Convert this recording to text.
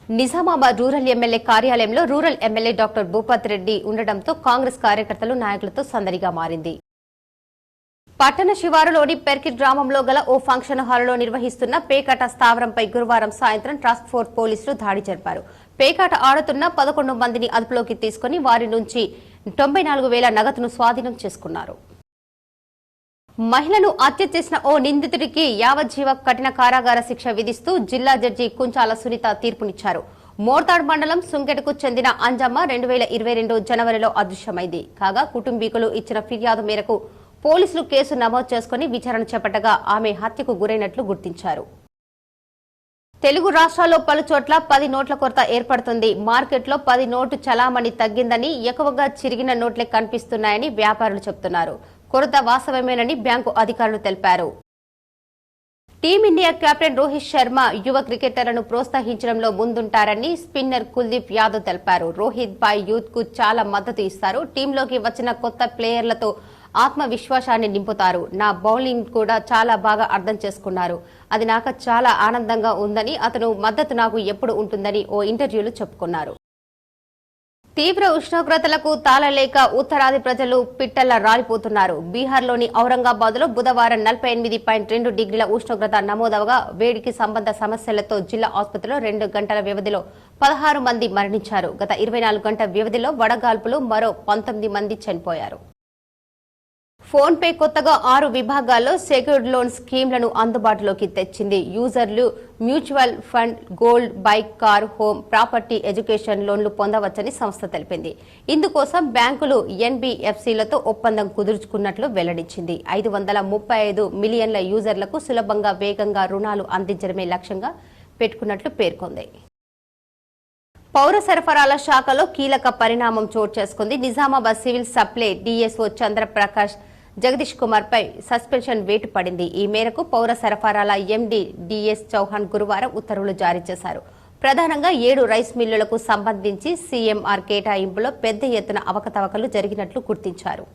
Nizamabad rural MLA కార్యాలయంలో rural MLA doctor Bhupath Reddy ఉండడంతో కాంగ్రెస్ కార్యకర్తలు నాయకులతో సందడిగా మారింది. పట్టణ శివారులోని పెర్కి గ్రామంలో గల ఓ ఫంక్షన్ హాలులో నిర్వహిస్తున్న పేకాట స్థావరంపై గురువారం సాయంత్రం టాస్క్ ఫోర్స్ పోలీసులు దాడి జరిపారు. పేకాట ఆడుతున్న 11 మందిని అదుపులోకి తీసుకుని వారి నుంచి 94,000 నగదును స్వాధీనం చేసుకున్నారు. మహిళను హత్య చేసిన ఓ నిందితుడికి యావజ్జీవ కఠిన కారాగార శిక్ష విధిస్తూ జిల్లా జడ్జి కుంచాల సునీత తీర్పునిచ్చారు. మోర్తాడ్ మండలం సుంకెటకు చెందిన అంజమ్మ 2022 జనవరిలో అదృశ్యమైంది. కాగా కుటుంబీకులు ఇచ్చిన ఫిర్యాదు మేరకు పోలీసులు కేసు నమోదు చేసుకుని విచారణ చేపట్టగా ఆమె హత్యకు గురైనట్లు గుర్తించారు. తెలుగు రాష్ట్రాల్లో పలుచోట్ల 10 నోట్ల కొరత ఏర్పడుతుంది. మార్కెట్లో 10 నోటు చలామణి తగ్గిందని, ఎక్కువగా చిరిగిన నోట్లే కనిపిస్తున్నాయని వ్యాపారులు చెబుతున్నారు. కొరత వాస్తవమేనని బ్యాంకు అధికారులు తెలిపారు. టీమిండియా కెప్టెన్ రోహిత్ శర్మ యువ క్రికెటర్లను ప్రోత్సహించడంలో ముందుంటారని స్పిన్నర్ కుల్దీప్ యాదవ్ తెలిపారు. రోహిత్ పై యూత్ కు చాలా మద్దతు ఇస్తారు. టీంలోకి వచ్చిన కొత్త ప్లేయర్లతో ఆత్మవిశ్వాసాన్ని నింపుతారు. నా బౌలింగ్ కూడా చాలా బాగా అర్థం చేసుకున్నారు. అది నాకు చాలా ఆనందంగా ఉందని, అతను మద్దతు నాకు ఎప్పుడు ఉంటుందని ఓ ఇంటర్వ్యూలో చెప్పుకున్నారు. తీవ్ర ఉష్ణోగ్రతలకు తాళలేక ఉత్తరాది ప్రజలు పిట్టల్లా రాలిపోతున్నారు. బీహార్లోని ఔరంగాబాద్ లో బుధవారం 48.2 డిగ్రీల ఉష్ణోగ్రత నమోదవగా వేడికి సంబంధ సమస్యలతో జిల్లా ఆసుపత్రిలో 2 గంటల వ్యవధిలో 16 మంది మరణించారు. గత 24 గంటల వ్యవధిలో వడగాల్పులు మరో 19 మంది చనిపోయారు. ఫోన్ పే కొత్తగా 6 విభాగాల్లో సెక్యూర్డ్ లోన్ స్కీమ్లను అందుబాటులోకి తెచ్చింది. యూజర్లు mutual fund, gold, bike, car, home, property, education లోన్లు పొందవచ్చని సంస్థ తెలిపింది. ఇందుకోసం బ్యాంకులు ఎన్బీఎఫ్సీలతో ఒప్పందం కుదుర్చుకున్నట్లు వెల్లడించింది. 535 మిలియన్ల యూజర్లకు సులభంగా, వేగంగా రుణాలు అందించడమే లక్ష్యంగా పెట్టుకున్నట్లు పేర్కొంది. పౌర సరఫరాల శాఖలో కీలక పరిణామం చోటు చేసుకుంది. Nizamabad civil supply DSO Chandraprakash Jagdish Kumar పై సస్పెన్షన్ వేటు పడింది. ఈ మేరకు పౌర సరఫరాల ఎండీ డిఎస్ చౌహాన్ గురువారం ఉత్తర్వులు జారీ చేశారు. ప్రధానంగా 7 రైస్ మిల్లులకు సంబంధించి సీఎంఆర్ కేటాయింపులో పెద్ద ఎత్తున అవకతవకలు జరిగినట్లు గుర్తించారు.